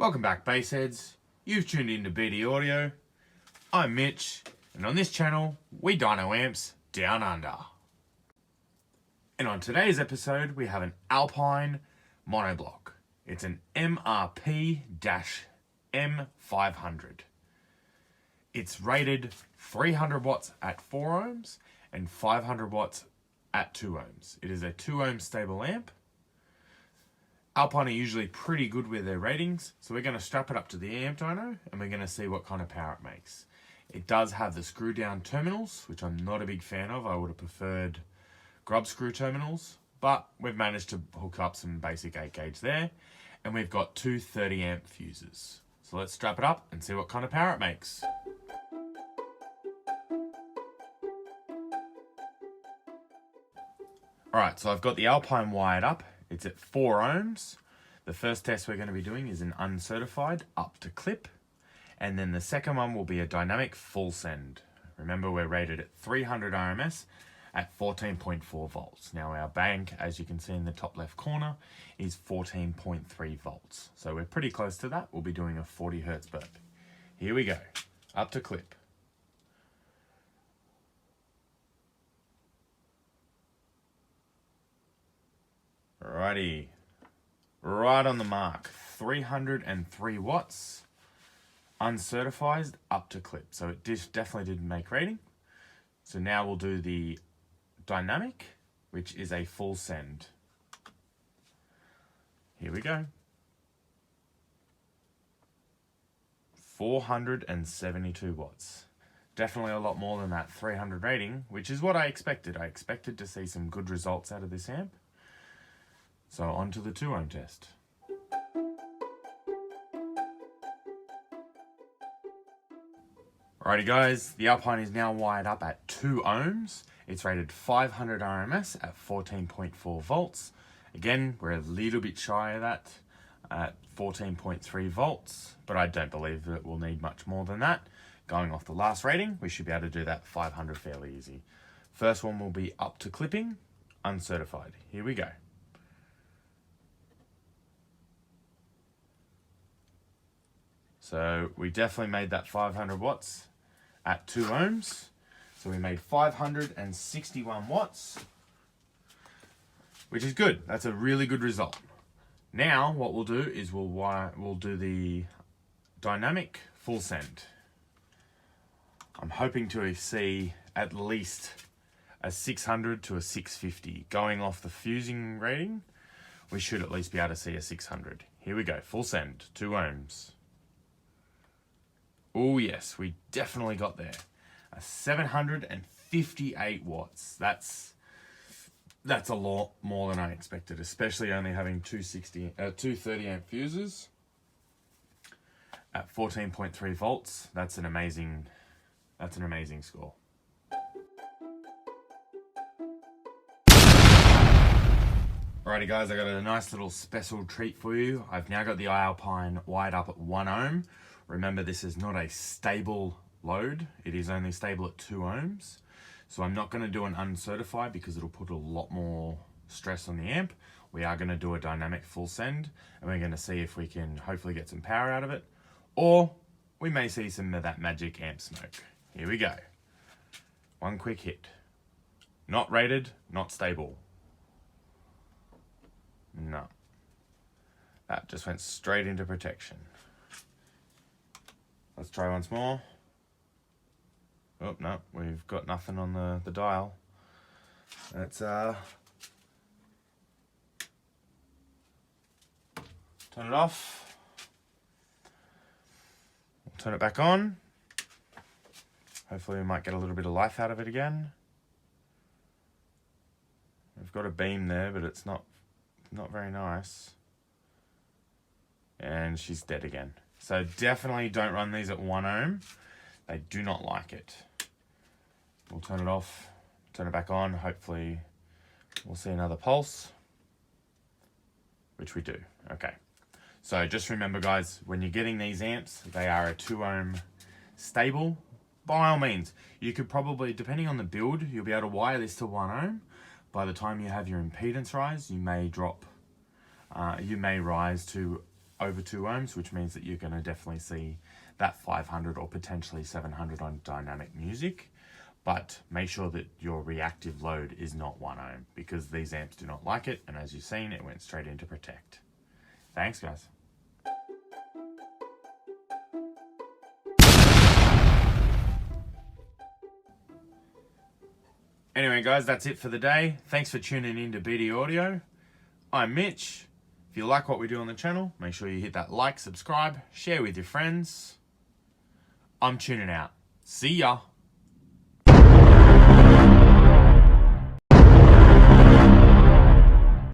Welcome back, Bassheads. You've tuned in to BD Audio. I'm Mitch, and on this channel, we dyno amps down under. And on today's episode, we have an Alpine monoblock. It's an MRP-M500. It's rated 300 watts at 4 ohms and 500 watts at 2 ohms. It is a 2 ohm stable amp. Alpine are usually pretty good with their ratings, so we're going to strap it up to the amp dyno and we're going to see what kind of power it makes. It does have the screw down terminals, which I'm not a big fan of. I would have preferred grub screw terminals, but we've managed to hook up some basic 8 gauge there, and we've got two 30 amp fuses. So let's strap it up and see what kind of power it makes. Alright, so I've got the Alpine wired up. It's at 4 ohms. The first test we're going to be doing is an uncertified up to clip. And then the second one will be a dynamic full send. Remember, we're rated at 300 RMS at 14.4 volts. Now our bank, as you can see in the top left corner, is 14.3 volts. So we're pretty close to that. We'll be doing a 40 hertz burp. Here we go. Up to clip. Alrighty, right on the mark, 303 watts, uncertified up to clip. So it definitely did make rating. So now we'll do the dynamic, which is a full send. Here we go. 472 watts. Definitely a lot more than that 300 rating, which is what I expected. I expected to see some good results out of this amp. So on to the 2 ohm test. Alrighty guys, the Alpine is now wired up at 2 ohms. It's rated 500 RMS at 14.4 volts. Again, we're a little bit shy of that at 14.3 volts, but I don't believe that we'll need much more than that. Going off the last rating, we should be able to do that 500 fairly easy. First one will be up to clipping, uncertified. Here we go. So we definitely made that 500 watts at 2 ohms. So we made 561 watts, which is good. That's a really good result. Now what we'll do is we'll do the dynamic full send. I'm hoping to see at least a 600 to a 650. Going off the fusing rating, we should at least be able to see a 600. Here we go, full send, 2 ohms. Oh yes, we definitely got there. 758 watts. That's a lot more than I expected, especially only having two 30 amp fuses at 14.3 volts. That's an amazing score. Alrighty guys, I got a nice little special treat for you. I've now got the Alpine wired up at 1 ohm. Remember, this is not a stable load. It is only stable at 2 ohms. So I'm not going to do an uncertified because it'll put a lot more stress on the amp. We are going to do a dynamic full send, and we're going to see if we can hopefully get some power out of it. Or we may see some of that magic amp smoke. Here we go. One quick hit. Not rated, not stable. No. That just went straight into protection. Let's try once more. Oh, no, we've got nothing on the dial. Let's turn it off. We'll turn it back on. Hopefully we might get a little bit of life out of it again. We've got a beam there, but it's not very nice. And she's dead again. So definitely don't run these at 1 ohm. They do not like it. We'll turn it off, turn it back on. Hopefully we'll see another pulse, which we do. Okay. So just remember guys, when you're getting these amps, they are a 2 ohm stable. By all means, you could probably, depending on the build, you'll be able to wire this to 1 ohm. By the time you have your impedance rise, you may rise to over 2 ohms, which means that you're going to definitely see that 500 or potentially 700 on dynamic music. But make sure that your reactive load is not 1 ohm, because these amps do not like it, and as you've seen, it went straight into protect. Thanks, guys. Anyway, guys, that's it for the day. Thanks for tuning in to BD Audio. I'm Mitch. If you like what we do on the channel, make sure you hit that like, subscribe, share with your friends. I'm tuning out. See ya.